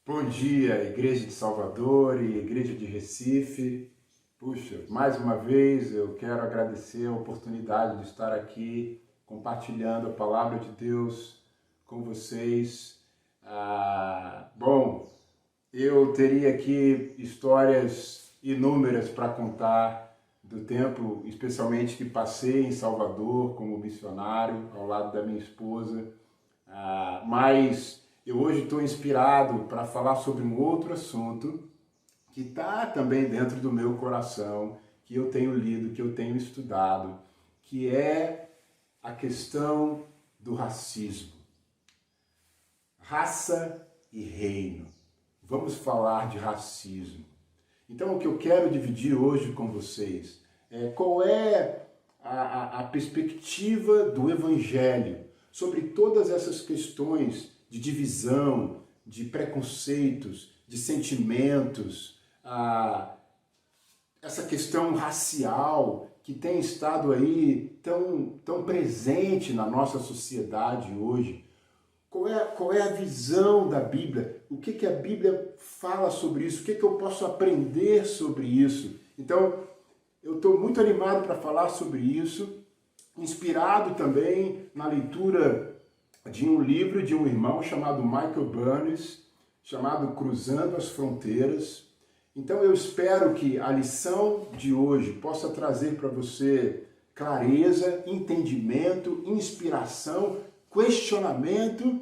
Bom dia, Igreja de Salvador e Igreja de Recife. Puxa, mais uma vez eu quero agradecer a oportunidade de estar aqui compartilhando a palavra de Deus com vocês. Bom, eu teria aqui histórias inúmeras para contar do tempo, especialmente que passei em Salvador como missionário ao lado da minha esposa, mas eu hoje estou inspirado para falar sobre um outro assunto que está também dentro do meu coração, que eu tenho lido, que eu tenho estudado, que é a questão do racismo. Raça e reino. Vamos falar de racismo. Então, o que eu quero dividir hoje com vocês é qual é a perspectiva do Evangelho sobre todas essas questões de divisão, de preconceitos, de sentimentos, essa questão racial que tem estado aí tão presente na nossa sociedade hoje. Qual é a visão da Bíblia? O que a Bíblia fala sobre isso? O que eu posso aprender sobre isso? Então, eu estou muito animado para falar sobre isso, inspirado também na leitura de um livro de um irmão chamado Michael Burns, chamado Cruzando as Fronteiras. Então eu espero que a lição de hoje possa trazer para você clareza, entendimento, inspiração, questionamento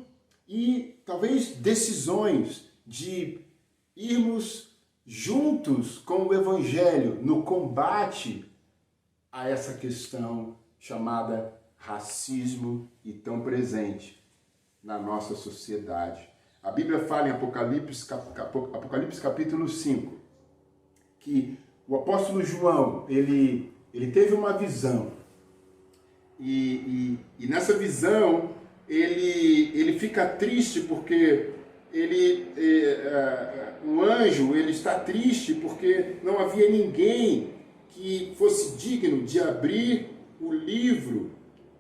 e talvez decisões de irmos juntos com o Evangelho no combate a essa questão chamada racismo e tão presente na nossa sociedade. A Bíblia fala em Apocalipse capítulo 5, que o apóstolo João, ele teve uma visão, e nessa visão ele fica triste porque um anjo ele está triste porque não havia ninguém que fosse digno de abrir o livro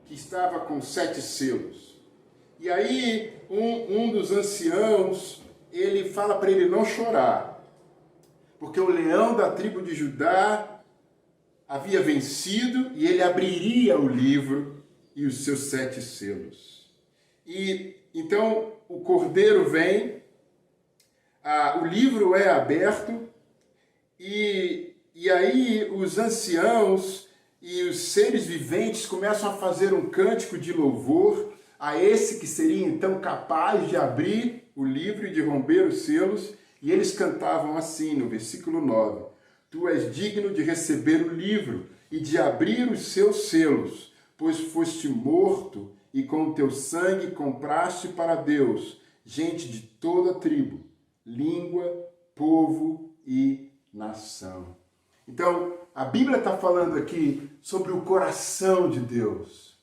que estava com 7 selos. E aí um dos anciãos, ele fala para ele não chorar, porque o leão da tribo de Judá havia vencido e ele abriria o livro e os seus 7 selos. E então o cordeiro vem, o livro é aberto e aí os anciãos e os seres viventes começam a fazer um cântico de louvor a esse que seria então capaz de abrir o livro e de romper os selos, e eles cantavam assim no versículo 9: Tu és digno de receber o livro e de abrir os seus selos, pois foste morto e com o teu sangue compraste para Deus gente de toda tribo, língua, povo e nação. Então, a Bíblia está falando aqui sobre o coração de Deus,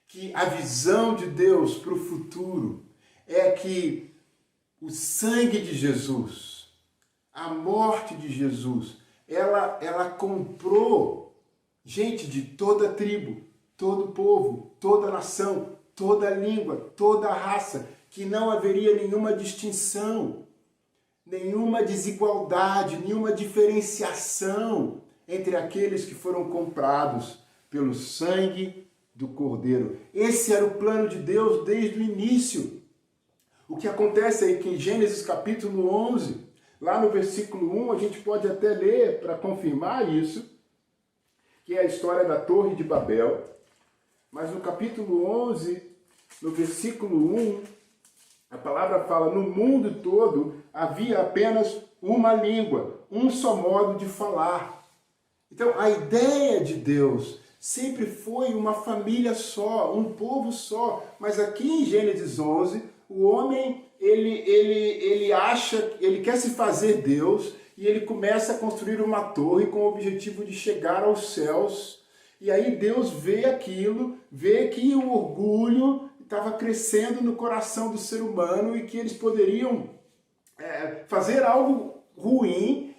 que a visão de Deus para o futuro é que o sangue de Jesus, a morte de Jesus, ela comprou gente de toda tribo, todo povo, toda nação, toda língua, toda raça, que não haveria nenhuma distinção, nenhuma desigualdade, nenhuma diferenciação entre aqueles que foram comprados pelo sangue do Cordeiro. Esse era o plano de Deus desde o início. O que acontece aí que em Gênesis capítulo 11, lá no versículo 1, a gente pode até ler para confirmar isso, que é a história da Torre de Babel. Mas no capítulo 11, no versículo 1, a palavra fala: no mundo todo havia apenas uma língua, um só modo de falar. Então, a ideia de Deus sempre foi uma família só, um povo só. Mas aqui em Gênesis 11, o homem, ele quer se fazer Deus e ele começa a construir uma torre com o objetivo de chegar aos céus. E aí Deus vê aquilo, vê que o orgulho estava crescendo no coração do ser humano e que eles poderiam fazer algo ruim.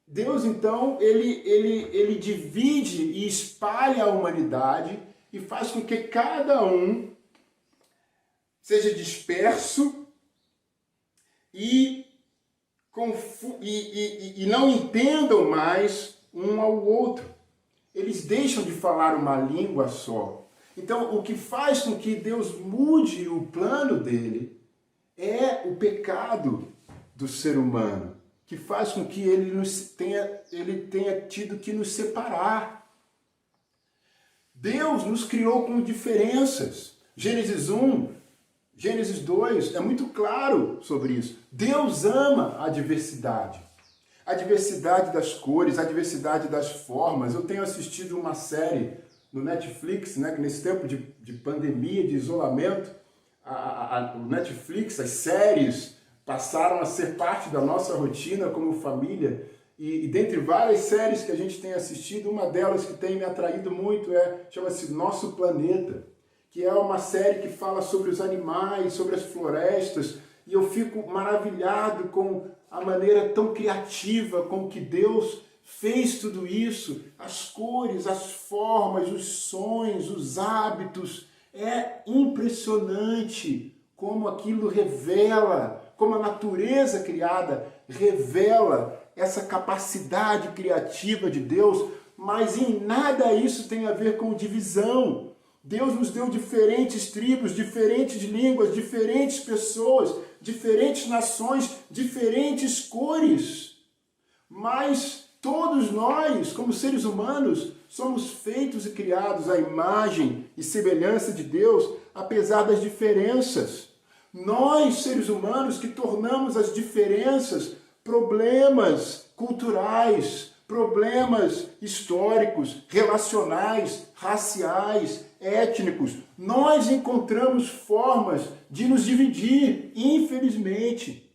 Deus, então, ele divide e espalha a humanidade e faz com que cada um seja disperso e não entendam mais um ao outro. Eles deixam de falar uma língua só. Então, o que faz com que Deus mude o plano dele é o pecado do ser humano, que faz com que ele tenha tido que nos separar. Deus nos criou com diferenças. Gênesis 1, Gênesis 2 é muito claro sobre isso. Deus ama a diversidade. A diversidade das cores, a diversidade das formas. Eu tenho assistido uma série no Netflix, né, que nesse tempo de pandemia, de isolamento, o Netflix, as séries passaram a ser parte da nossa rotina como família. E dentre várias séries que a gente tem assistido, uma delas que tem me atraído muito chama-se Nosso Planeta, que é uma série que fala sobre os animais, sobre as florestas, e eu fico maravilhado com a maneira tão criativa com que Deus fez tudo isso, as cores, as formas, os sons, os hábitos. É impressionante como aquilo revela, como a natureza criada revela essa capacidade criativa de Deus, mas em nada isso tem a ver com divisão. Deus nos deu diferentes tribos, diferentes línguas, diferentes pessoas, diferentes nações, diferentes cores. Mas todos nós, como seres humanos, somos feitos e criados à imagem e semelhança de Deus, apesar das diferenças. Nós, seres humanos, que tornamos as diferenças problemas culturais, problemas históricos, relacionais, raciais, étnicos. Nós encontramos formas de nos dividir, infelizmente.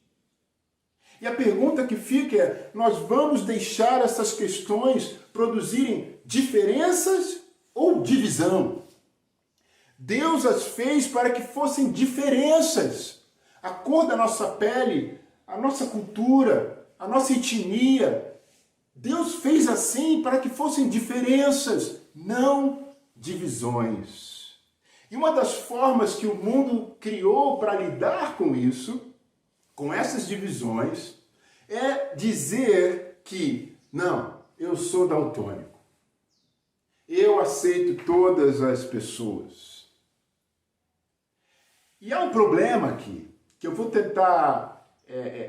E a pergunta que fica é, nós vamos deixar essas questões produzirem diferenças ou divisão? Deus as fez para que fossem diferenças. A cor da nossa pele, a nossa cultura, a nossa etnia, Deus fez assim para que fossem diferenças, não divisões. E uma das formas que o mundo criou para lidar com isso, com essas divisões, é dizer que, não, eu sou daltônico. Eu aceito todas as pessoas. E há um problema aqui, que eu vou tentar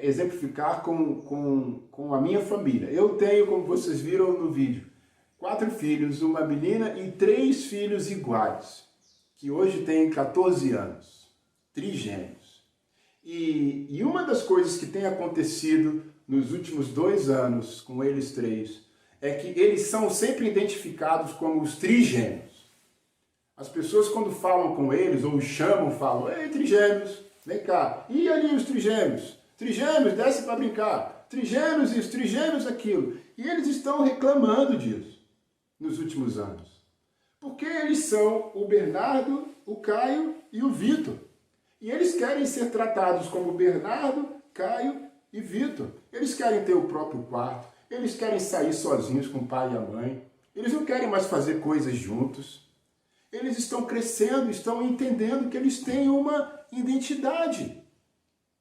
exemplificar com a minha família. Eu tenho, como vocês viram no vídeo, 4 filhos, uma menina e 3 filhos iguais, que hoje têm 14 anos, trigêmeos. E uma das coisas que tem acontecido nos últimos 2 anos com eles 3 é que eles são sempre identificados como os trigêmeos. As pessoas, quando falam com eles ou os chamam, falam: ei, trigêmeos, vem cá. E ali os trigêmeos? Trigêmeos, desce para brincar. Trigêmeos isso, trigêmeos aquilo. E eles estão reclamando disso nos últimos anos. Porque eles são o Bernardo, o Caio e o Vitor. E eles querem ser tratados como Bernardo, Caio e Vitor. Eles querem ter o próprio quarto. Eles querem sair sozinhos com o pai e a mãe. Eles não querem mais fazer coisas juntos. Eles estão crescendo, estão entendendo que eles têm uma identidade.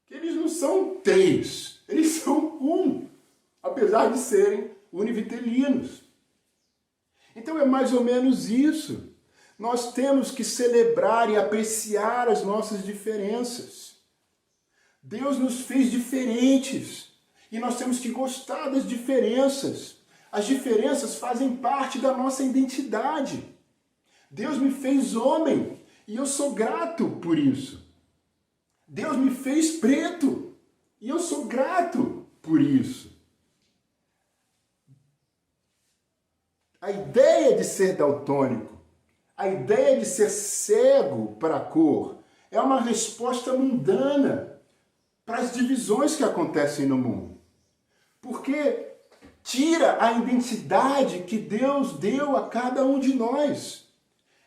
Que eles não são 3, eles são 1, apesar de serem univitelinos. Então é mais ou menos isso. Nós temos que celebrar e apreciar as nossas diferenças. Deus nos fez diferentes e nós temos que gostar das diferenças. As diferenças fazem parte da nossa identidade. Deus me fez homem e eu sou grato por isso. Deus me fez preto e eu sou grato por isso. A ideia de ser daltônico, a ideia de ser cego para a cor, é uma resposta mundana para as divisões que acontecem no mundo. Porque tira a identidade que Deus deu a cada um de nós.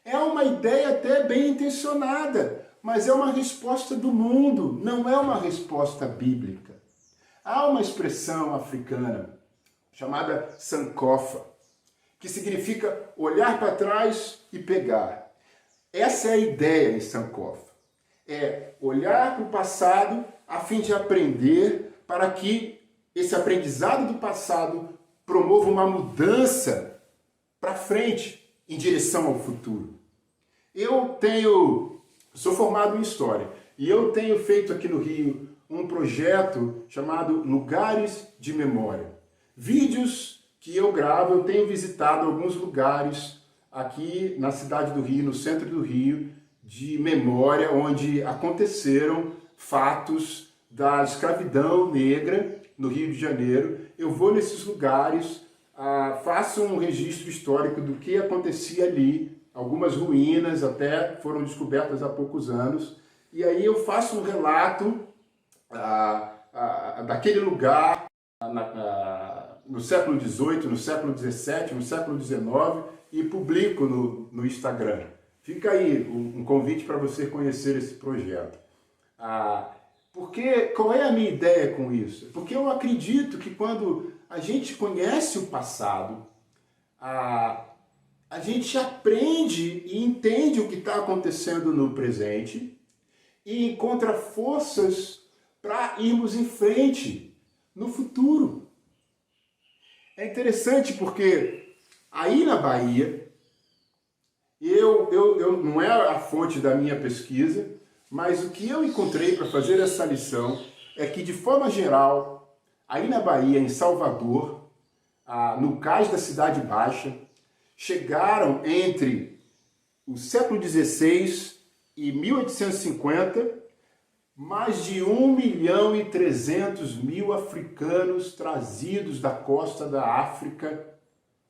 É uma ideia até bem intencionada, mas é uma resposta do mundo, não é uma resposta bíblica. Há uma expressão africana chamada sankofa, que significa olhar para trás e pegar. Essa é a ideia em sankofa. É olhar para o passado a fim de aprender, para que esse aprendizado do passado promova uma mudança para frente, em direção ao futuro. Sou formado em História, e eu tenho feito aqui no Rio um projeto chamado Lugares de Memória. Vídeos que eu gravo, eu tenho visitado alguns lugares aqui na cidade do Rio, no centro do Rio, de memória, onde aconteceram fatos da escravidão negra no Rio de Janeiro. Eu vou nesses lugares, faço um registro histórico do que acontecia ali, algumas ruínas até foram descobertas há poucos anos, e aí eu faço um relato daquele lugar no século XVIII, no século XVII, no século XIX, e publico no Instagram. Fica aí um convite para você conhecer esse projeto. Qual é a minha ideia com isso? Porque eu acredito que quando a gente conhece o passado, a gente aprende e entende o que está acontecendo no presente e encontra forças para irmos em frente no futuro. É interessante porque aí na Bahia, não é a fonte da minha pesquisa, mas o que eu encontrei para fazer essa lição é que, de forma geral, aí na Bahia, em Salvador, no cais da Cidade Baixa, chegaram entre o século XVI e 1850 mais de 1.300.000 africanos trazidos da costa da África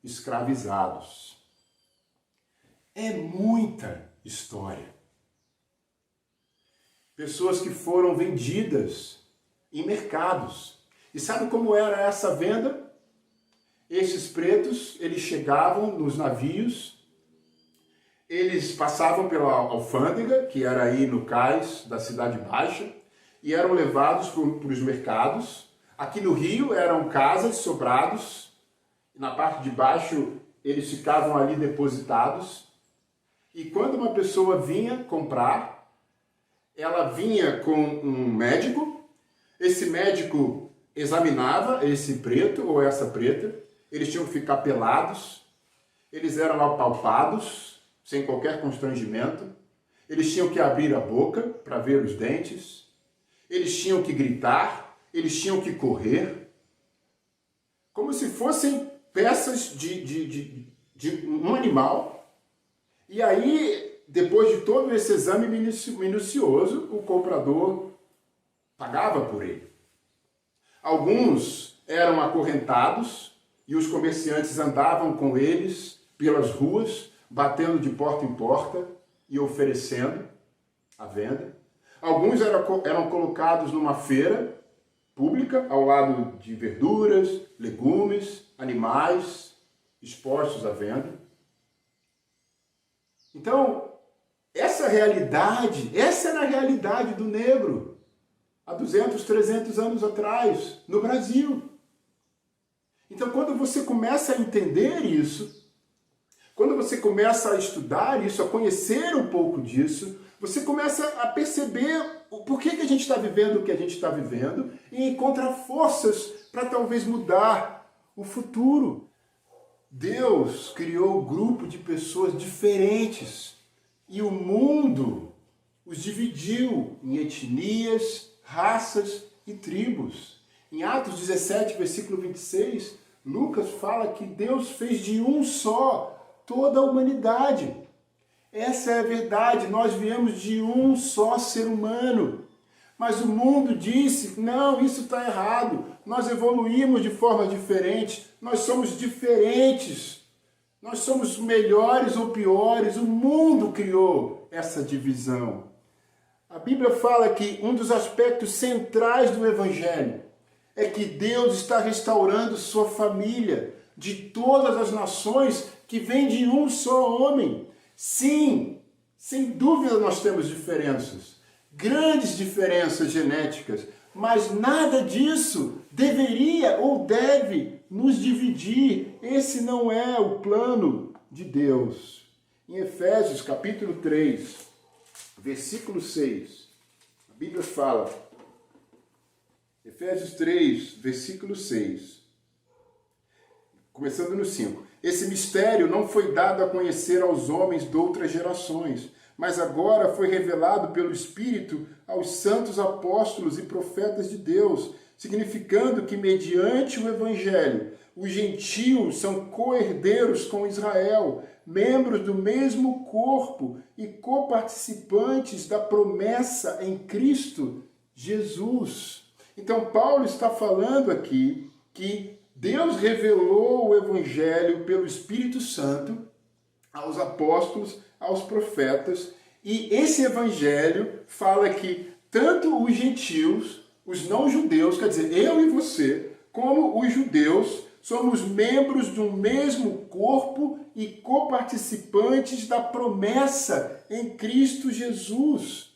escravizados. É muita história. Pessoas que foram vendidas em mercados. E sabe como era essa venda? Esses pretos, eles chegavam nos navios, eles passavam pela alfândega, que era aí no cais da Cidade Baixa, e eram levados para os mercados. Aqui no Rio eram casas, sobrados, na parte de baixo eles ficavam ali depositados. E quando uma pessoa vinha comprar, ela vinha com um médico, esse médico examinava esse preto ou essa preta, eles tinham que ficar pelados, eles eram apalpados, sem qualquer constrangimento, eles tinham que abrir a boca para ver os dentes, eles tinham que gritar, eles tinham que correr, como se fossem peças de um animal. E aí, depois de todo esse exame minucioso, o comprador pagava por ele. Alguns eram acorrentados e os comerciantes andavam com eles pelas ruas, batendo de porta em porta e oferecendo à venda. Alguns eram colocados numa feira pública, ao lado de verduras, legumes, animais, expostos à venda. Então, essa era a realidade do negro há 200, 300 anos atrás, no Brasil. Então, quando você começa a entender isso, quando você começa a estudar isso, a conhecer um pouco disso, você começa a perceber o porquê que a gente está vivendo o que a gente está vivendo e encontra forças para talvez mudar o futuro. Deus criou um grupo de pessoas diferentes e o mundo os dividiu em etnias, raças e tribos. Em Atos 17, versículo 26, Lucas fala que Deus fez de um só toda a humanidade. Essa é a verdade, nós viemos de um só ser humano. Mas o mundo disse, não, isso está errado, nós evoluímos de forma diferente, nós somos diferentes, nós somos melhores ou piores, o mundo criou essa divisão. A Bíblia fala que um dos aspectos centrais do Evangelho é que Deus está restaurando sua família de todas as nações que vem de um só homem. Sim, sem dúvida nós temos diferenças, grandes diferenças genéticas, mas nada disso deveria ou deve nos dividir. Esse não é o plano de Deus. Em Efésios capítulo 3, versículo 6, Bíblia fala, Efésios 3, versículo 6, começando no 5. Esse mistério não foi dado a conhecer aos homens de outras gerações, mas agora foi revelado pelo Espírito aos santos apóstolos e profetas de Deus, significando que, mediante o Evangelho, os gentios são co-herdeiros com Israel, membros do mesmo corpo e coparticipantes da promessa em Cristo Jesus. Então, Paulo está falando aqui que Deus revelou o Evangelho pelo Espírito Santo aos apóstolos, aos profetas, e esse Evangelho fala que tanto os gentios, os não-judeus, quer dizer, eu e você, como os judeus, somos membros do mesmo corpo e coparticipantes da promessa em Cristo Jesus.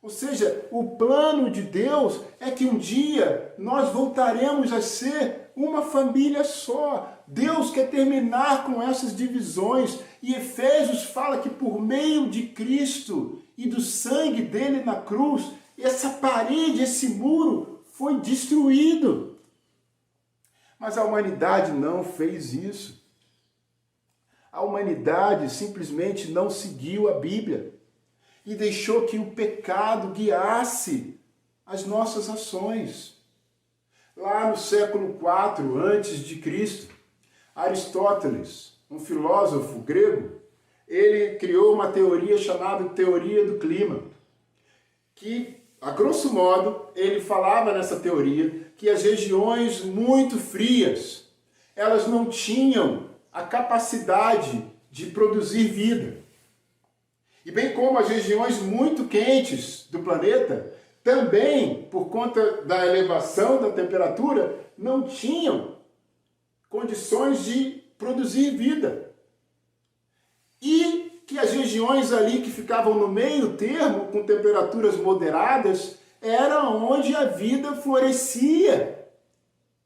Ou seja, o plano de Deus é que um dia nós voltaremos a ser uma família só. Deus quer terminar com essas divisões. E Efésios fala que por meio de Cristo e do sangue dele na cruz, essa parede, esse muro foi destruído. Mas a humanidade não fez isso. A humanidade simplesmente não seguiu a Bíblia e deixou que o pecado guiasse as nossas ações. Lá no século IV a.C., Aristóteles, um filósofo grego, ele criou uma teoria chamada teoria do clima, que, a grosso modo, ele falava nessa teoria que as regiões muito frias, elas não tinham a capacidade de produzir vida. E bem como as regiões muito quentes do planeta, também, por conta da elevação da temperatura, não tinham condições de produzir vida. E que as regiões ali que ficavam no meio termo, com temperaturas moderadas, era onde a vida florescia.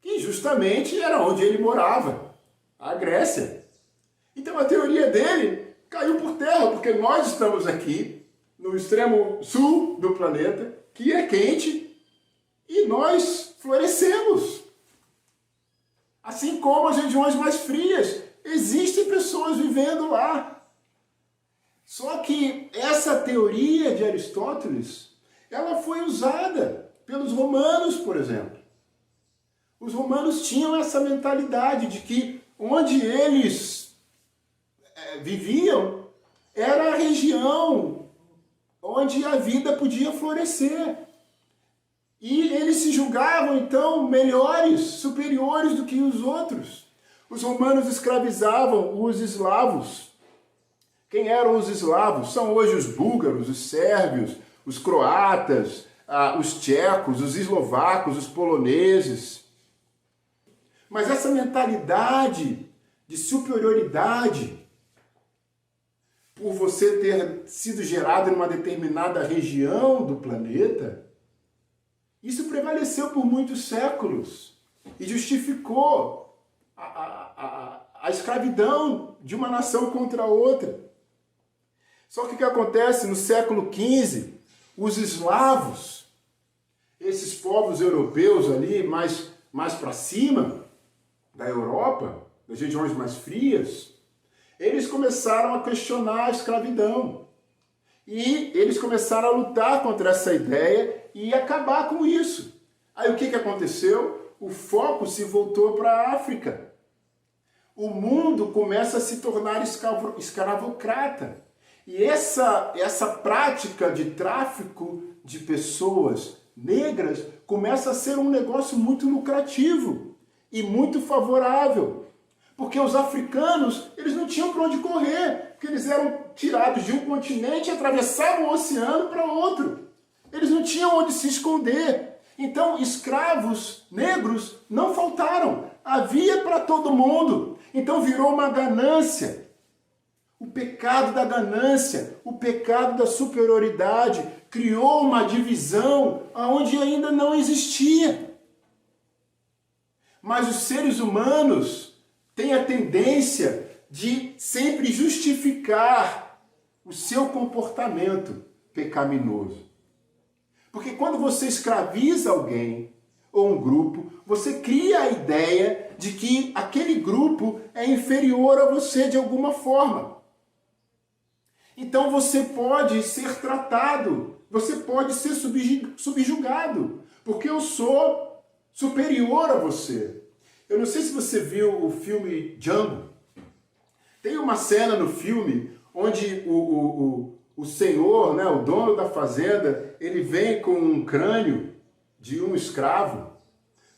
E justamente era onde ele morava, a Grécia. Então a teoria dele caiu por terra, porque nós estamos aqui no extremo sul do planeta, que é quente, e nós florescemos. Assim como as regiões mais frias, existem pessoas vivendo lá. Só que essa teoria de Aristóteles, ela foi usada pelos romanos, por exemplo. Os romanos tinham essa mentalidade de que onde eles viviam era a região onde a vida podia florescer. E eles se julgavam, então, melhores, superiores do que os outros. Os romanos escravizavam os eslavos. Quem eram os eslavos? São hoje os búlgaros, os sérvios, os croatas, os tchecos, os eslovacos, os poloneses. Mas essa mentalidade de superioridade, por você ter sido gerado em uma determinada região do planeta, isso prevaleceu por muitos séculos e justificou a escravidão de uma nação contra a outra. Só que o que acontece no século XV, os eslavos, esses povos europeus ali mais para cima da Europa, das regiões mais frias, eles começaram a questionar a escravidão. E eles começaram a lutar contra essa ideia e acabar com isso. Aí o que aconteceu? O foco se voltou para a África. O mundo começa a se tornar escravocrata. E essa prática de tráfico de pessoas negras começa a ser um negócio muito lucrativo e muito favorável. Porque os africanos, eles não tinham para onde correr, porque eles eram tirados de um continente e atravessavam o oceano para outro. Eles não tinham onde se esconder. Então, escravos negros não faltaram. Havia para todo mundo. Então, virou uma ganância. O pecado da ganância, o pecado da superioridade, criou uma divisão onde ainda não existia. Mas os seres humanos têm a tendência de sempre justificar o seu comportamento pecaminoso. Porque quando você escraviza alguém ou um grupo, você cria a ideia de que aquele grupo é inferior a você de alguma forma. Então você pode ser tratado, você pode ser subjugado, porque eu sou superior a você. Eu não sei se você viu o filme Django. Tem uma cena no filme onde o senhor, né, o dono da fazenda, ele vem com um crânio de um escravo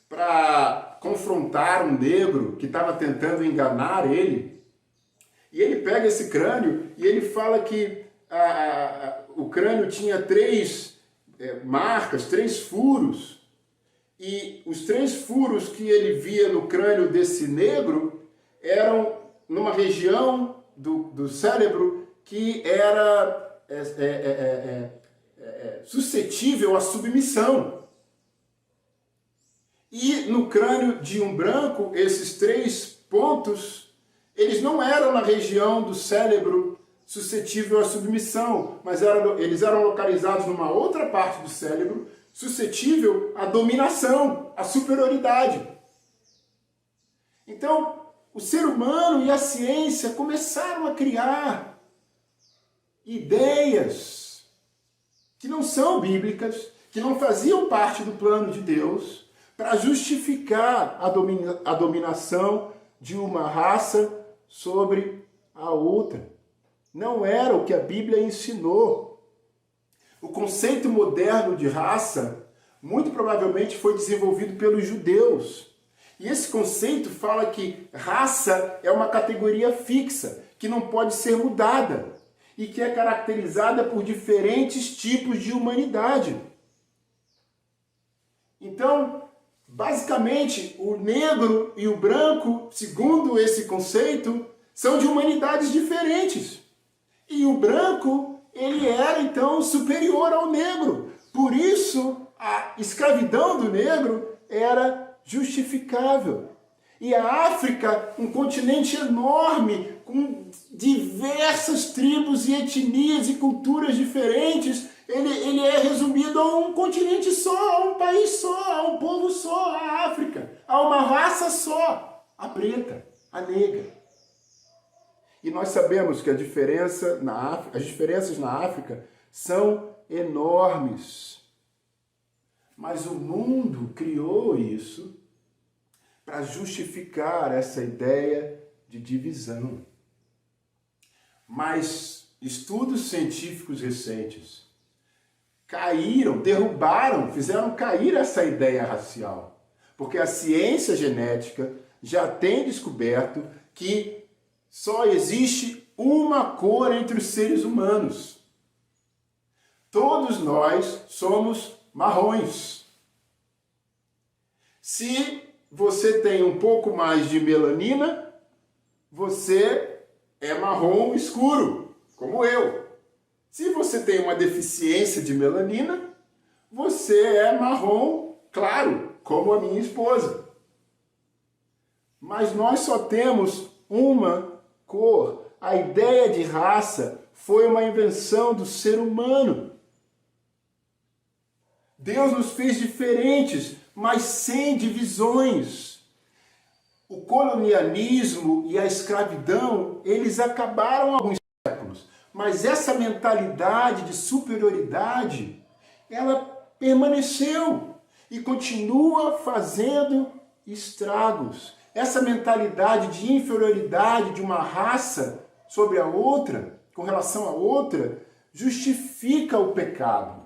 para confrontar um negro que estava tentando enganar ele. E ele pega esse crânio e ele fala que o crânio tinha 3 marcas, 3 furos. E os 3 furos que ele via no crânio desse negro eram numa região do cérebro que era suscetível à submissão. E no crânio de um branco, esses 3 pontos, eles não eram na região do cérebro suscetível à submissão, mas eles eram localizados numa outra parte do cérebro suscetível à dominação, à superioridade. Então, o ser humano e a ciência começaram a criar ideias que não são bíblicas, que não faziam parte do plano de Deus, para justificar a dominação de uma raça sobre a outra. Não era o que a Bíblia ensinou. O conceito moderno de raça, muito provavelmente, foi desenvolvido pelos judeus. E esse conceito fala que raça é uma categoria fixa, que não pode ser mudada, e que é caracterizada por diferentes tipos de humanidade. Então, basicamente, o negro e o branco, segundo esse conceito, são de humanidades diferentes. E o branco, ele era, então, superior ao negro. Por isso, a escravidão do negro era justificável. E a África, um continente enorme, com diversas tribos e etnias e culturas diferentes, ele é resumido a um continente só, a um país só, a um povo só, a África, a uma raça só, a preta, a negra. E nós sabemos que as diferenças na África são enormes. Mas o mundo criou isso para justificar essa ideia de divisão. Mas estudos científicos recentes derrubaram, fizeram cair essa ideia racial. Porque a ciência genética já tem descoberto que só existe uma cor entre os seres humanos. Todos nós somos marrons. Se você tem um pouco mais de melanina, você é marrom escuro, como eu. Se você tem uma deficiência de melanina, você é marrom claro, como a minha esposa. Mas nós só temos uma cor. A ideia de raça foi uma invenção do ser humano. Deus nos fez diferentes, mas sem divisões. O colonialismo e a escravidão, eles acabaram há alguns séculos. Mas essa mentalidade de superioridade, ela permaneceu e continua fazendo estragos. Essa mentalidade de inferioridade de uma raça sobre a outra, com relação a outra, justifica o pecado,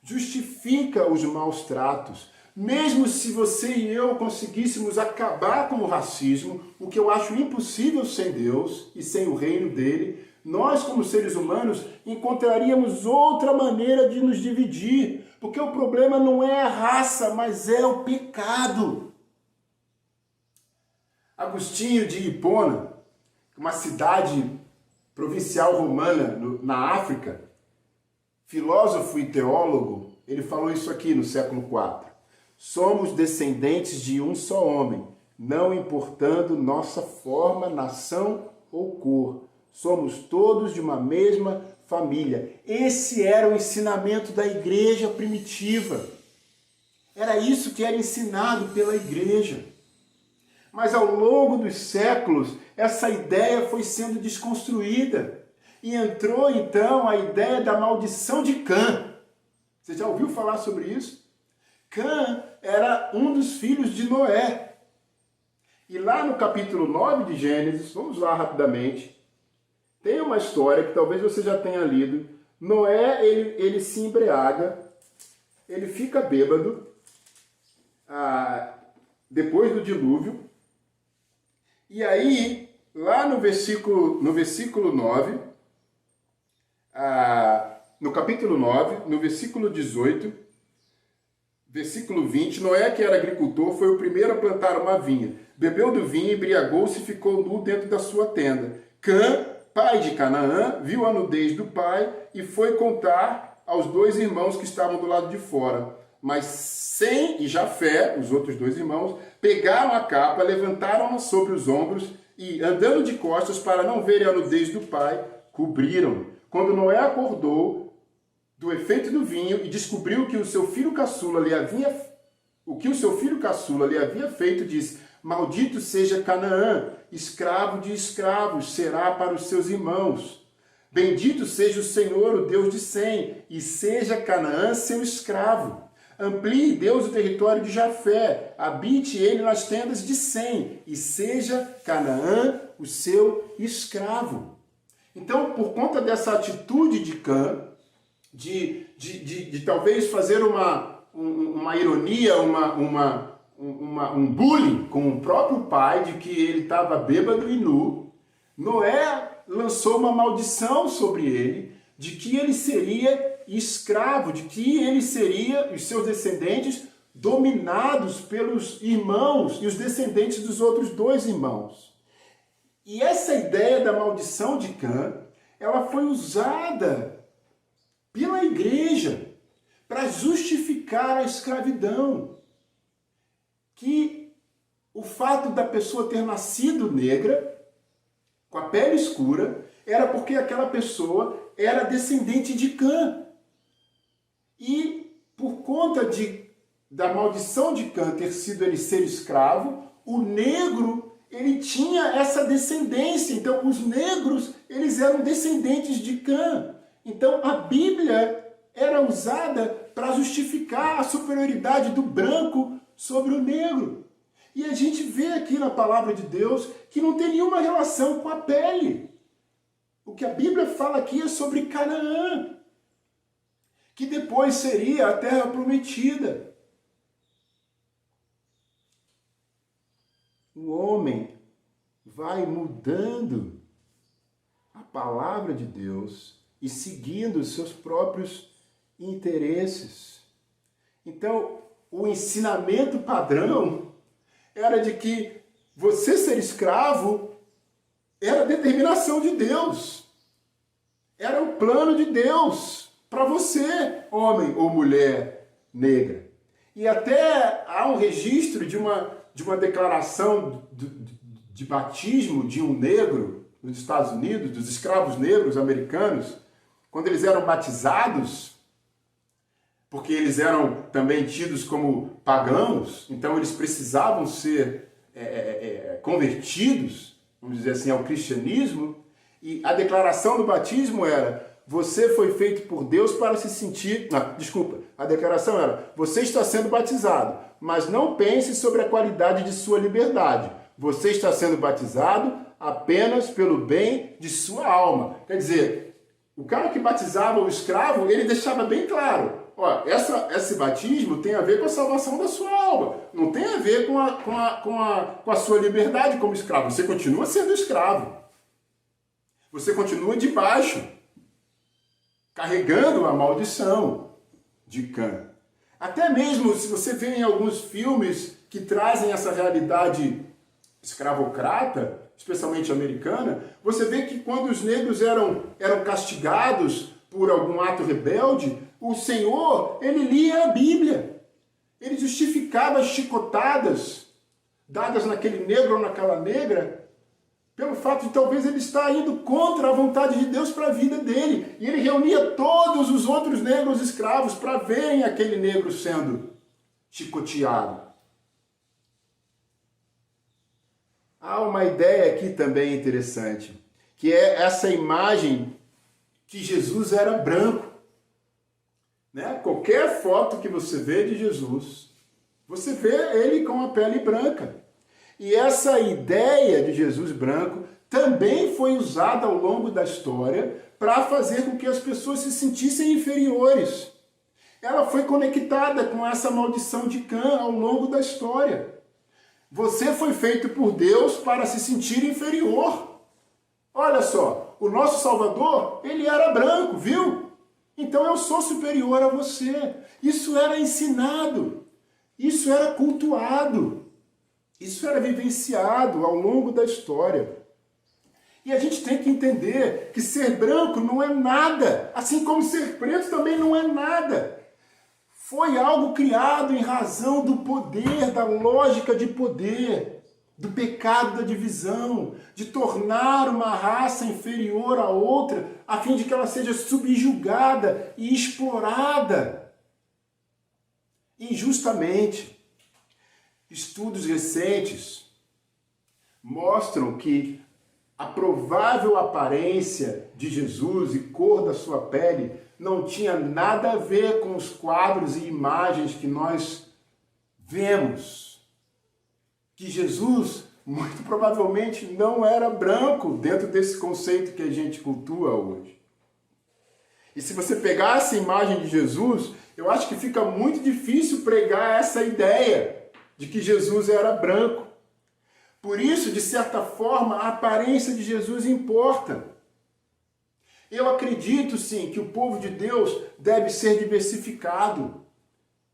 justifica os maus tratos. Mesmo se você e eu conseguíssemos acabar com o racismo, o que eu acho impossível sem Deus e sem o reino dele, nós, como seres humanos, encontraríamos outra maneira de nos dividir, porque o problema não é a raça, mas é o pecado. Agostinho de Hipona, uma cidade provincial romana na África, filósofo e teólogo, ele falou isso aqui no século IV. Somos descendentes de um só homem, não importando nossa forma, nação ou cor. Somos todos de uma mesma família. Esse era o ensinamento da igreja primitiva. Era isso que era ensinado pela igreja. Mas ao longo dos séculos, essa ideia foi sendo desconstruída. E entrou então a ideia da maldição de Cã. Você já ouviu falar sobre isso? Cã era um dos filhos de Noé. E lá no capítulo 9 de Gênesis, vamos lá rapidamente, tem uma história que talvez você já tenha lido. Noé, ele se embriaga, ele fica bêbado, depois do dilúvio. E aí, lá no versículo 9, no capítulo 9, no versículo 18, versículo 20, Noé, que era agricultor, foi o primeiro a plantar uma vinha. Bebeu do vinho, embriagou-se e ficou nu dentro da sua tenda. Cã, pai de Canaã, viu a nudez do pai e foi contar aos 2 irmãos que estavam do lado de fora. Mas Sem e Jafé, os outros 2 irmãos, pegaram a capa, levantaram-na sobre os ombros e, andando de costas para não verem a nudez do pai, cobriram. Quando Noé acordou do efeito do vinho e descobriu que o seu filho caçula lhe havia feito, disse: Maldito seja Canaã, escravo de escravos será para os seus irmãos. Bendito seja o Senhor, o Deus de Sem, e seja Canaã seu escravo. Amplie Deus o território de Jafé, habite ele nas tendas de Sem, e seja Canaã o seu escravo. Então, por conta dessa atitude de Cã, de talvez fazer uma ironia, um bullying com o próprio pai, de que ele estava bêbado e nu, Noé lançou uma maldição sobre ele, de que ele seria escravo, de que ele seria, os seus descendentes, dominados pelos irmãos e os descendentes dos outros 2 irmãos. E essa ideia da maldição de Cã, ela foi usada pela igreja para justificar a escravidão. Que o fato da pessoa ter nascido negra, com a pele escura, era porque aquela pessoa era descendente de Cã. E por conta da maldição de Cã ter sido ele ser escravo, o negro, ele tinha essa descendência. Então, os negros, eles eram descendentes de Cã. Então, a Bíblia era usada para justificar a superioridade do branco sobre o negro. E a gente vê aqui na palavra de Deus que não tem nenhuma relação com a pele. O que a Bíblia fala aqui é sobre Canaã, que depois seria a terra prometida. O homem vai mudando a palavra de Deus e seguindo os seus próprios interesses. Então, o ensinamento padrão era de que você ser escravo era a determinação de Deus. Era o plano de Deus para você, homem ou mulher negra. E até há um registro de uma declaração de batismo de um negro nos Estados Unidos, dos escravos negros americanos, quando eles eram batizados, porque eles eram também tidos como pagãos, então eles precisavam ser convertidos, vamos dizer assim, ao cristianismo, e a declaração do batismo era: você foi feito por Deus para se sentir... Não, desculpa, a declaração era: você está sendo batizado, mas não pense sobre a qualidade de sua liberdade. Você está sendo batizado apenas pelo bem de sua alma. Quer dizer, o cara que batizava o escravo, ele deixava bem claro: ó, esse batismo tem a ver com a salvação da sua alma. Não tem a ver com a sua liberdade como escravo. Você continua sendo escravo. Você continua debaixo, carregando a maldição de Cã. Até mesmo se você vê em alguns filmes que trazem essa realidade escravocrata, especialmente americana, você vê que quando os negros eram castigados por algum ato rebelde, o Senhor, ele lia a Bíblia. Ele justificava as chicotadas dadas naquele negro ou naquela negra pelo fato de talvez ele estar indo contra a vontade de Deus para a vida dele. E ele reunia todos os outros negros escravos para verem aquele negro sendo chicoteado. Há uma ideia aqui também interessante, que é essa imagem que Jesus era branco. Né? Qualquer foto que você vê de Jesus, você vê ele com a pele branca. E essa ideia de Jesus branco também foi usada ao longo da história para fazer com que as pessoas se sentissem inferiores. Ela foi conectada com essa maldição de Cã ao longo da história. Você foi feito por Deus para se sentir inferior. Olha só, o nosso Salvador, ele era branco, viu? Então eu sou superior a você. Isso era ensinado, isso era cultuado, isso era vivenciado ao longo da história. E a gente tem que entender que ser branco não é nada, assim como ser preto também não é nada. Foi algo criado em razão do poder, da lógica de poder, do pecado da divisão, de tornar uma raça inferior à outra, a fim de que ela seja subjugada e explorada injustamente. Estudos recentes mostram que a provável aparência de Jesus e cor da sua pele não tinha nada a ver com os quadros e imagens que nós vemos. Que Jesus, muito provavelmente, não era branco dentro desse conceito que a gente cultua hoje. E se você pegar essa imagem de Jesus, eu acho que fica muito difícil pregar essa ideia de que Jesus era branco. Por isso, de certa forma, a aparência de Jesus importa. Eu acredito, sim, que o povo de Deus deve ser diversificado,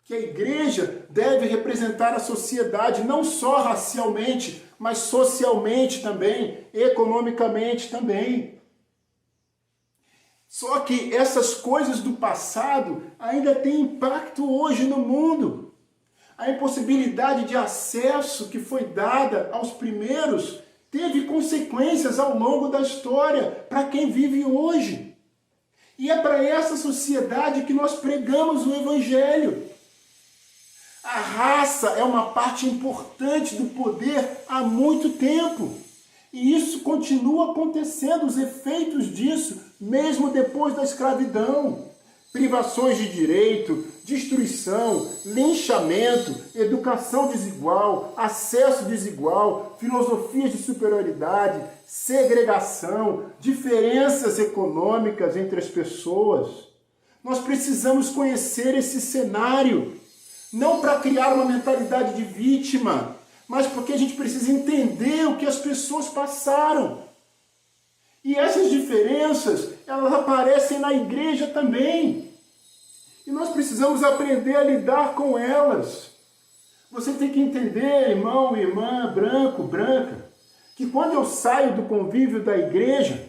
que a igreja deve representar a sociedade não só racialmente, mas socialmente também, economicamente também. Só que essas coisas do passado ainda têm impacto hoje no mundo. A impossibilidade de acesso que foi dada aos primeiros teve consequências ao longo da história para quem vive hoje. E é para essa sociedade que nós pregamos o Evangelho. A raça é uma parte importante do poder há muito tempo. E isso continua acontecendo, os efeitos disso, mesmo depois da escravidão. Privações de direito, destruição, linchamento, educação desigual, acesso desigual, filosofias de superioridade, segregação, diferenças econômicas entre as pessoas. Nós precisamos conhecer esse cenário, não para criar uma mentalidade de vítima, mas porque a gente precisa entender o que as pessoas passaram. E essas diferenças, elas aparecem na igreja também. E nós precisamos aprender a lidar com elas. Você tem que entender, irmão e irmã, branco, branca, que quando eu saio do convívio da igreja,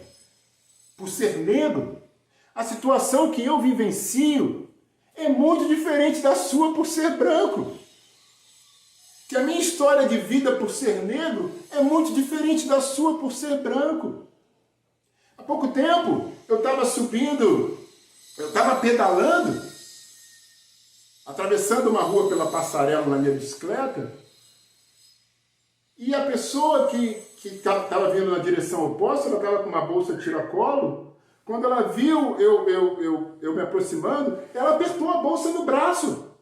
por ser negro, a situação que eu vivencio é muito diferente da sua por ser branco. Que a minha história de vida por ser negro é muito diferente da sua por ser branco. Há pouco tempo, eu estava pedalando, atravessando uma rua pela passarela na minha bicicleta, e a pessoa que estava vindo na direção oposta, ela estava com uma bolsa tiracolo, quando ela viu eu me aproximando, ela apertou a bolsa no braço.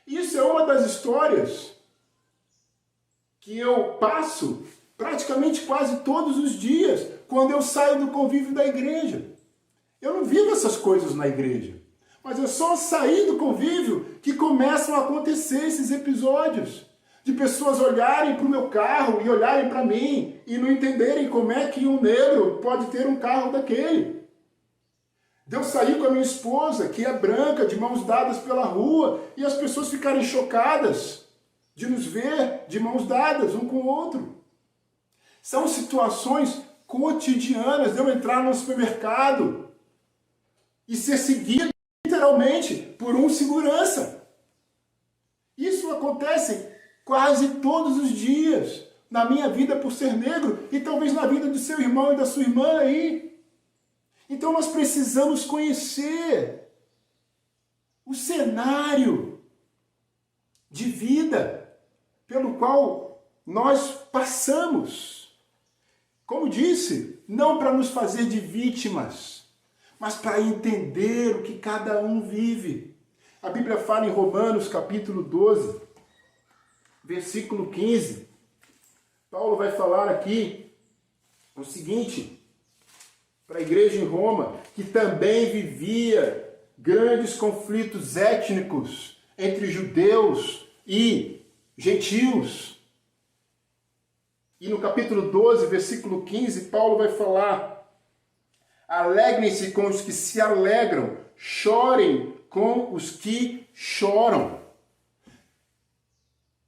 Isso é uma das histórias que eu passo praticamente quase todos os dias, quando eu saio do convívio da igreja. Eu não vivo essas coisas na igreja, mas eu só saí do convívio que começam a acontecer esses episódios, de pessoas olharem para o meu carro e olharem para mim e não entenderem como é que um negro pode ter um carro daquele. De eu sair com a minha esposa, que é branca, de mãos dadas pela rua, e as pessoas ficarem chocadas de nos ver de mãos dadas um com o outro. São situações cotidianas de eu entrar no supermercado e ser seguido, literalmente, por um segurança. Isso acontece quase todos os dias, na minha vida por ser negro e talvez na vida do seu irmão e da sua irmã aí. Então nós precisamos conhecer o cenário de vida pelo qual nós passamos. Como disse, não para nos fazer de vítimas, mas para entender o que cada um vive. A Bíblia fala em Romanos capítulo 12, versículo 15. Paulo vai falar aqui o seguinte, para a igreja em Roma, que também vivia grandes conflitos étnicos entre judeus e gentios. E no capítulo 12, versículo 15, Paulo vai falar: alegrem-se com os que se alegram, chorem com os que choram.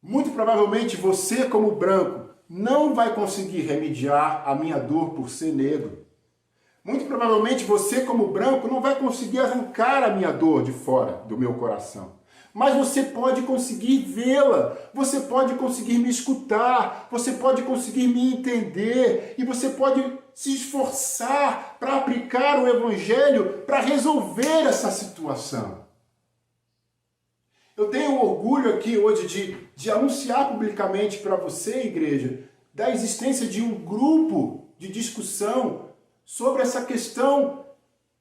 Muito provavelmente você, como branco, não vai conseguir remediar a minha dor por ser negro. Muito provavelmente você, como branco, não vai conseguir arrancar a minha dor de fora do meu coração. Mas você pode conseguir vê-la, você pode conseguir me escutar, você pode conseguir me entender e você pode se esforçar para aplicar o Evangelho para resolver essa situação. Eu tenho orgulho aqui hoje de anunciar publicamente para você, igreja, da existência de um grupo de discussão sobre essa questão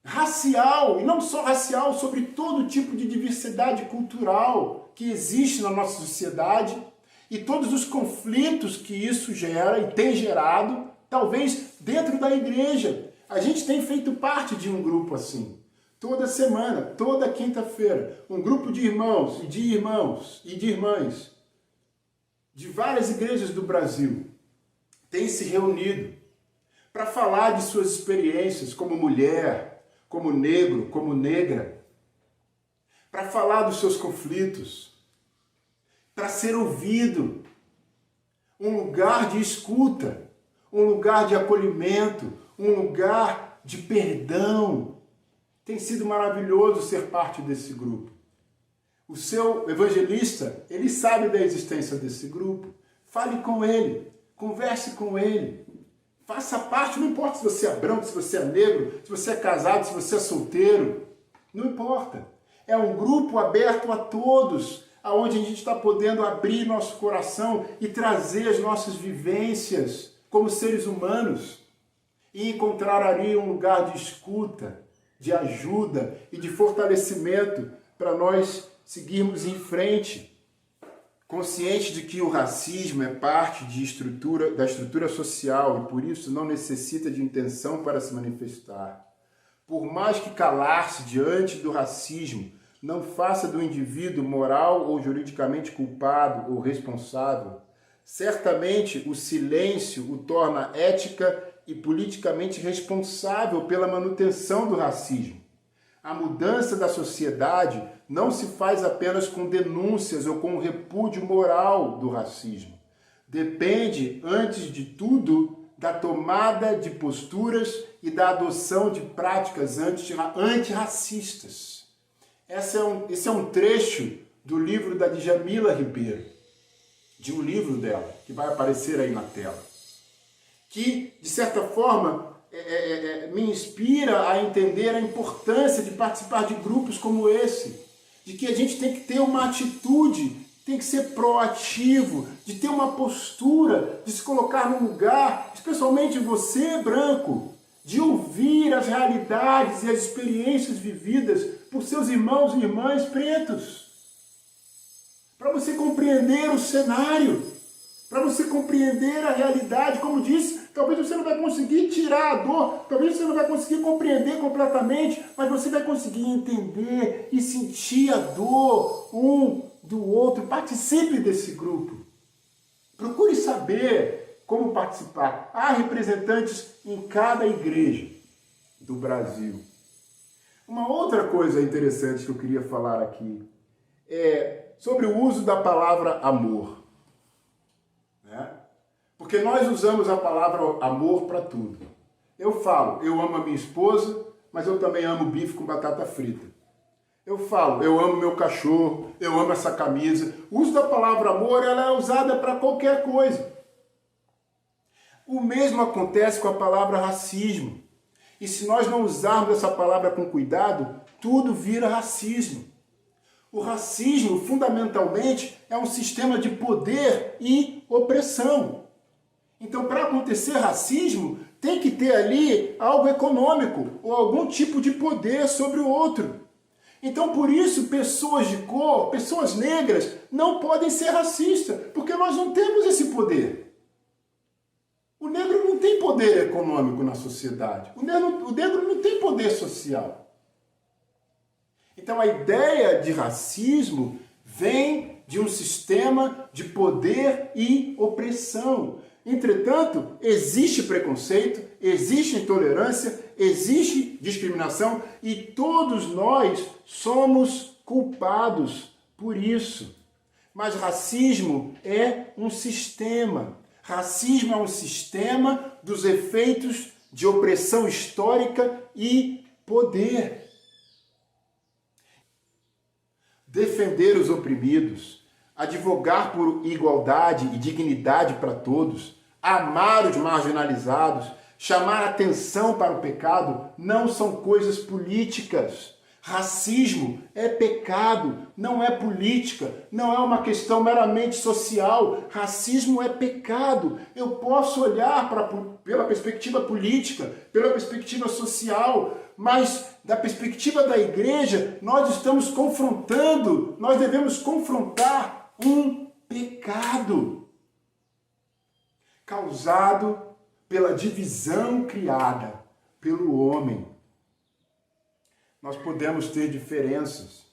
racial, e não só racial, sobre todo tipo de diversidade cultural que existe na nossa sociedade e todos os conflitos que isso gera e tem gerado, talvez dentro da igreja. A gente tem feito parte de um grupo assim. Toda semana, toda quinta-feira, um grupo de irmãos e de irmãs de várias igrejas do Brasil tem se reunido para falar de suas experiências como mulher, como negro, como negra, para falar dos seus conflitos, para ser ouvido, um lugar de escuta, um lugar de acolhimento, um lugar de perdão. Tem sido maravilhoso ser parte desse grupo. O seu evangelista, ele sabe da existência desse grupo. Fale com ele, converse com ele. Faça parte, não importa se você é branco, se você é negro, se você é casado, se você é solteiro. Não importa. É um grupo aberto a todos, onde a gente está podendo abrir nosso coração e trazer as nossas vivências como seres humanos e encontrar ali um lugar de escuta, de ajuda e de fortalecimento para nós seguirmos em frente, consciente de que o racismo é parte da estrutura social e por isso não necessita de intenção para se manifestar. Por mais que calar-se diante do racismo não faça do indivíduo moral ou juridicamente culpado ou responsável, certamente o silêncio o torna ética e politicamente responsável pela manutenção do racismo. A mudança da sociedade não se faz apenas com denúncias ou com o repúdio moral do racismo. Depende, antes de tudo, da tomada de posturas e da adoção de práticas antirracistas. Esse é um trecho do livro da Djamila Ribeiro, de um livro dela, que vai aparecer aí na tela, que, de certa forma, me inspira a entender a importância de participar de grupos como esse, de que a gente tem que ter uma atitude, tem que ser proativo, de ter uma postura, de se colocar num lugar, especialmente você, branco, de ouvir as realidades e as experiências vividas por seus irmãos e irmãs pretos, para você compreender o cenário, para você compreender a realidade. Como disse, talvez você não vai conseguir tirar a dor, talvez você não vai conseguir compreender completamente, mas você vai conseguir entender e sentir a dor um do outro. Participe desse grupo. Procure saber como participar. Há representantes em cada igreja do Brasil. Uma outra coisa interessante que eu queria falar aqui é sobre o uso da palavra amor. Porque nós usamos a palavra amor para tudo. Eu falo, eu amo a minha esposa, mas eu também amo bife com batata frita. Eu falo, eu amo meu cachorro, eu amo essa camisa. O uso da palavra amor ela é usada para qualquer coisa. O mesmo acontece com a palavra racismo. E se nós não usarmos essa palavra com cuidado, tudo vira racismo. O racismo, fundamentalmente, é um sistema de poder e opressão. Então, para acontecer racismo, tem que ter ali algo econômico ou algum tipo de poder sobre o outro. Então, por isso, pessoas de cor, pessoas negras, não podem ser racistas, porque nós não temos esse poder. O negro não tem poder econômico na sociedade. O negro não tem poder social. Então, a ideia de racismo vem de um sistema de poder e opressão. Entretanto, existe preconceito, existe intolerância, existe discriminação e todos nós somos culpados por isso. Mas racismo é um sistema. Racismo é um sistema dos efeitos de opressão histórica e poder. Defender os oprimidos, advogar por igualdade e dignidade para todos, amar os marginalizados, chamar atenção para o pecado, não são coisas políticas. Racismo é pecado, não é política, não é uma questão meramente social. Racismo é pecado. Eu posso olhar pela perspectiva política, pela perspectiva social, mas da perspectiva da igreja, nós estamos confrontando, nós devemos confrontar um pecado causado pela divisão criada pelo homem. Nós podemos ter diferenças.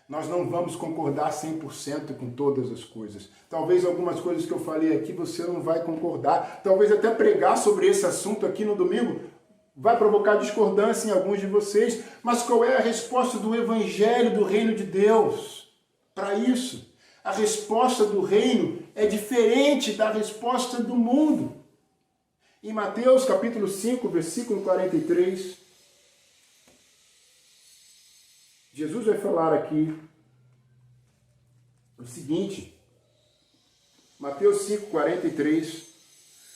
Nós não vamos concordar 100% com todas as coisas. Talvez algumas coisas que eu falei aqui você não vai concordar. Talvez até pregar sobre esse assunto aqui no domingo vai provocar discordância em alguns de vocês. Mas qual é a resposta do Evangelho do Reino de Deus para isso? A resposta do reino é diferente da resposta do mundo. Em Mateus capítulo 5, versículo 43... Jesus vai falar aqui o seguinte, Mateus 5:43,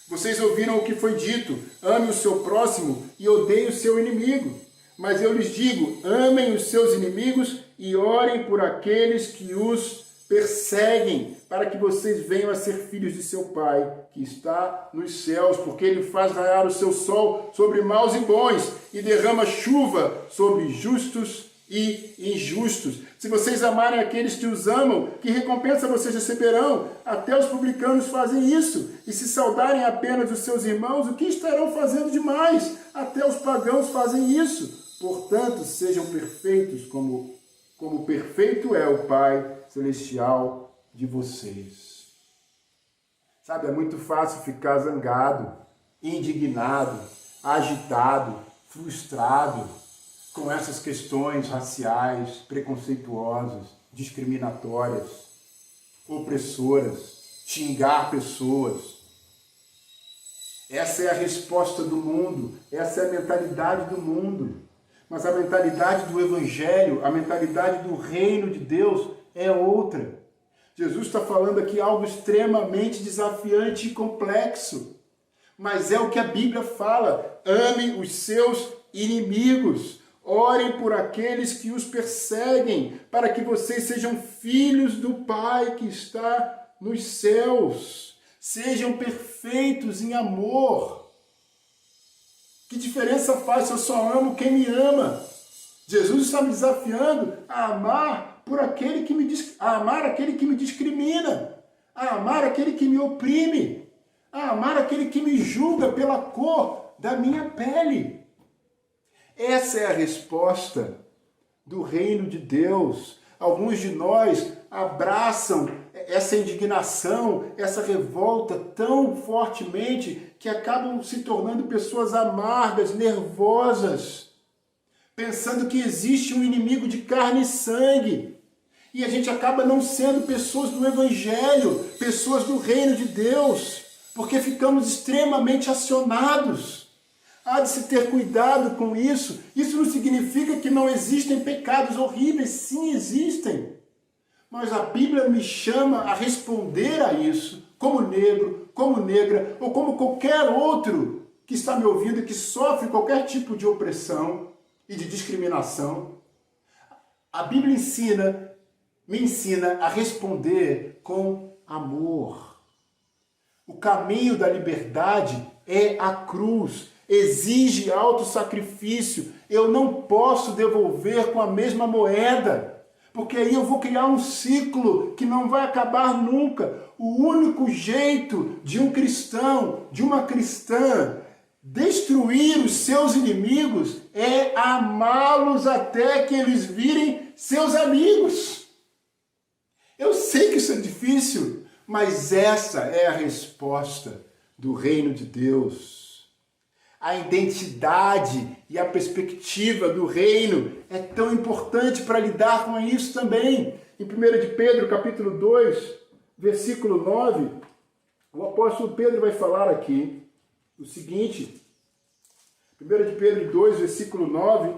vocês ouviram o que foi dito, ame o seu próximo e odeie o seu inimigo. Mas eu lhes digo, amem os seus inimigos e orem por aqueles que os perseguem, para que vocês venham a ser filhos de seu Pai, que está nos céus, porque Ele faz raiar o seu sol sobre maus e bons e derrama chuva sobre justos e injustos. Se vocês amarem aqueles que os amam, que recompensa vocês receberão? Até os publicanos fazem isso. E se saudarem apenas os seus irmãos, o que estarão fazendo demais? Até os pagãos fazem isso. Portanto, sejam perfeitos como perfeito é o Pai Celestial de vocês. Sabe, é muito fácil ficar zangado, indignado, agitado, frustrado com essas questões raciais, preconceituosas, discriminatórias, opressoras, xingar pessoas. Essa é a resposta do mundo, essa é a mentalidade do mundo. Mas a mentalidade do Evangelho, a mentalidade do Reino de Deus é outra. Jesus está falando aqui algo extremamente desafiante e complexo. Mas é o que a Bíblia fala, ame os seus inimigos. Orem por aqueles que os perseguem, para que vocês sejam filhos do Pai que está nos céus. Sejam perfeitos em amor. Que diferença faz se eu só amo quem me ama? Jesus está me desafiando a amar aquele que me discrimina, a amar aquele que me oprime, a amar aquele que me julga pela cor da minha pele. Essa é a resposta do reino de Deus. Alguns de nós abraçam essa indignação, essa revolta tão fortemente que acabam se tornando pessoas amargas, nervosas, pensando que existe um inimigo de carne e sangue. E a gente acaba não sendo pessoas do Evangelho, pessoas do reino de Deus, porque ficamos extremamente acionados. Há de se ter cuidado com isso. Isso não significa que não existem pecados horríveis. Sim, existem. mas a Bíblia me chama a responder a isso, como negro, como negra, ou como qualquer outro que está me ouvindo e que sofre qualquer tipo de opressão e de discriminação. A Bíblia me ensina a responder com amor. O caminho da liberdade é a cruz, exige autossacrifício. Eu não posso devolver com a mesma moeda, porque aí eu vou criar um ciclo que não vai acabar nunca. O único jeito de um cristão, de uma cristã, destruir os seus inimigos é amá-los até que eles virem seus amigos. Eu sei que isso é difícil, mas essa é a resposta do reino de Deus. A identidade e a perspectiva do reino é tão importante para lidar com isso também. Em 1 de Pedro, capítulo 2, versículo 9, o apóstolo Pedro vai falar aqui o seguinte, 1 de Pedro 2, versículo 9,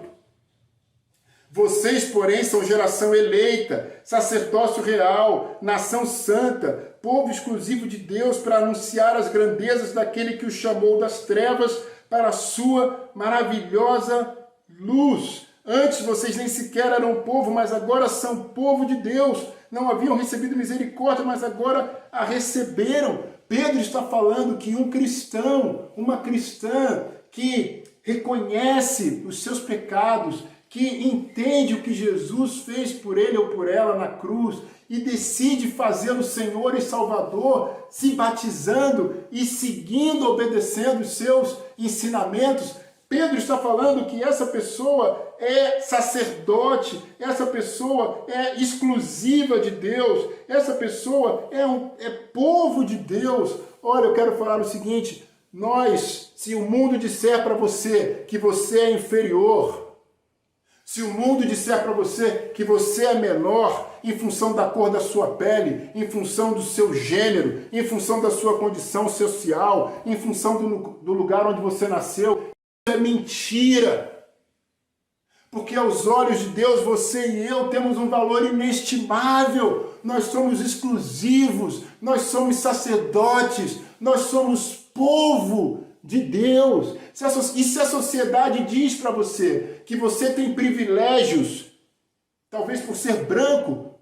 vocês, porém, são geração eleita, sacerdócio real, nação santa, povo exclusivo de Deus para anunciar as grandezas daquele que os chamou das trevas para a sua maravilhosa luz. Antes vocês nem sequer eram povo, mas agora são povo de Deus. Não haviam recebido misericórdia, mas agora a receberam. Pedro está falando que um cristão, uma cristã que reconhece os seus pecados, que entende o que Jesus fez por ele ou por ela na cruz e decide fazê-lo Senhor e Salvador, se batizando e seguindo, obedecendo os seus ensinamentos. Pedro está falando que essa pessoa é sacerdote, essa pessoa é exclusiva de Deus, essa pessoa é povo de Deus. Olha, eu quero falar o seguinte, se o mundo disser para você que você é inferior, se o mundo disser para você que você é menor em função da cor da sua pele, em função do seu gênero, em função da sua condição social, em função do lugar onde você nasceu, isso é mentira. Porque aos olhos de Deus, você e eu temos um valor inestimável. Nós somos exclusivos, nós somos sacerdotes, nós somos povo de Deus. E se a sociedade diz para você que você tem privilégios, talvez por ser branco,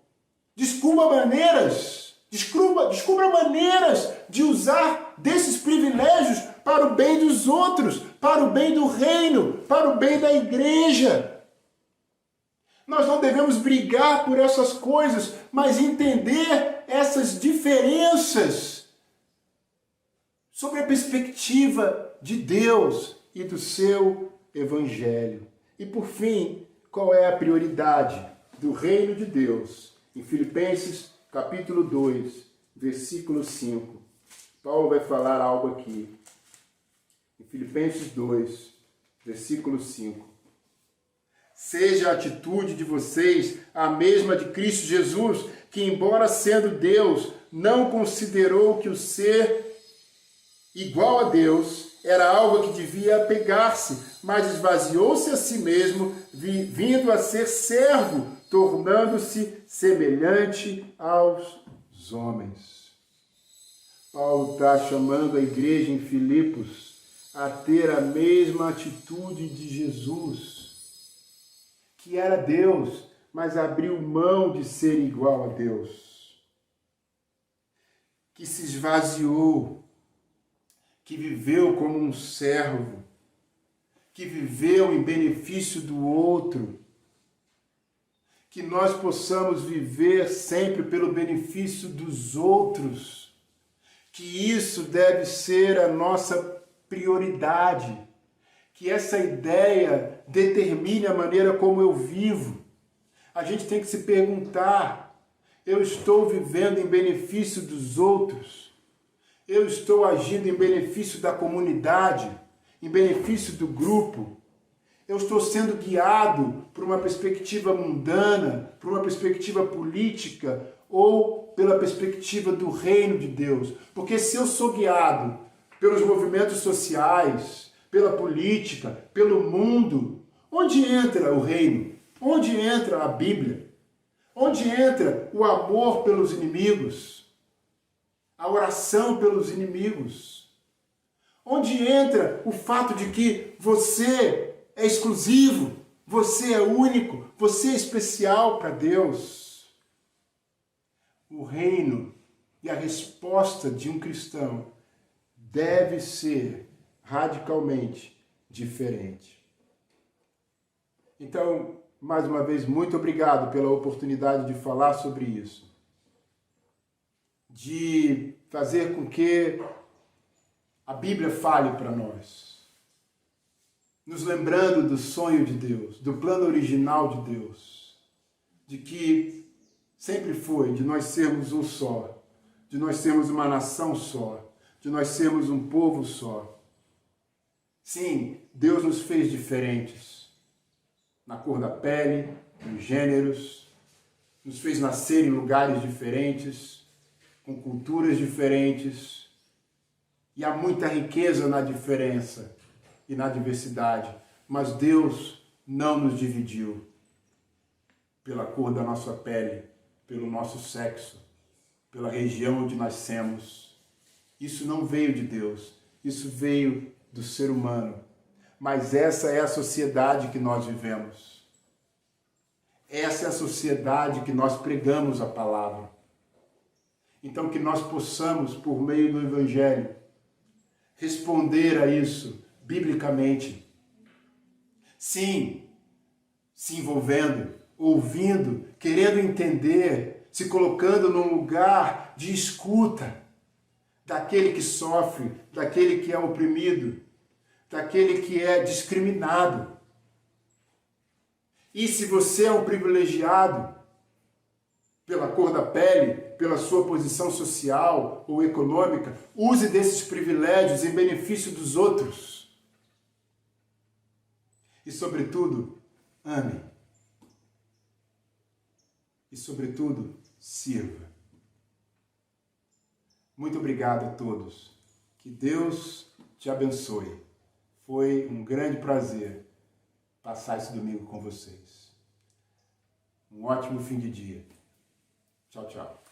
descubra maneiras de usar desses privilégios para o bem dos outros, para o bem do reino, para o bem da igreja. Nós não devemos brigar por essas coisas, mas entender essas diferenças sobre a perspectiva de Deus e do seu evangelho. E por fim, qual é a prioridade do reino de Deus? Em Filipenses capítulo 2, versículo 5, Paulo vai falar algo aqui. Em Filipenses 2, versículo 5. Seja a atitude de vocês a mesma de Cristo Jesus, que embora sendo Deus, não considerou que o ser igual a Deus era algo que devia apegar-se, mas esvaziou-se a si mesmo, vindo a ser servo, tornando-se semelhante aos homens. Paulo está chamando a igreja em Filipos a ter a mesma atitude de Jesus, que era Deus, mas abriu mão de ser igual a Deus, que se esvaziou, que viveu como um servo, que viveu em benefício do outro, que nós possamos viver sempre pelo benefício dos outros, que isso deve ser a nossa prioridade, que essa ideia determine a maneira como eu vivo. A gente tem que se perguntar, eu estou vivendo em benefício dos outros? Eu estou agindo em benefício da comunidade, em benefício do grupo? Eu estou sendo guiado por uma perspectiva mundana, por uma perspectiva política ou pela perspectiva do reino de Deus? Porque se eu sou guiado pelos movimentos sociais, pela política, pelo mundo, onde entra o reino? Onde entra a Bíblia? Onde entra o amor pelos inimigos? A oração pelos inimigos? Onde entra o fato de que você é exclusivo, você é único, você é especial para Deus? O reino e a resposta de um cristão deve ser radicalmente diferente. Então, mais uma vez, muito obrigado pela oportunidade de falar sobre isso. De fazer com que a Bíblia fale para nós. Nos lembrando do sonho de Deus, do plano original de Deus. De que sempre foi de nós sermos um só. De nós sermos uma nação só. De nós sermos um povo só. Sim, Deus nos fez diferentes. Na cor da pele, nos gêneros, nos fez nascer em lugares diferentes, com culturas diferentes, e há muita riqueza na diferença e na diversidade, mas Deus não nos dividiu pela cor da nossa pele, pelo nosso sexo, pela região onde nascemos. Isso não veio de Deus, isso veio do ser humano. Mas essa é a sociedade que nós vivemos. Essa é a sociedade que nós pregamos a palavra. Então que nós possamos, por meio do Evangelho, responder a isso biblicamente. Sim, se envolvendo, ouvindo, querendo entender, se colocando num lugar de escuta daquele que sofre, daquele que é oprimido, daquele que é discriminado. E se você é um privilegiado pela cor da pele, pela sua posição social ou econômica, use desses privilégios em benefício dos outros. E, sobretudo, ame. E, sobretudo, sirva. Muito obrigado a todos. Que Deus te abençoe. Foi um grande prazer passar esse domingo com vocês. Um ótimo fim de dia. Tchau, tchau.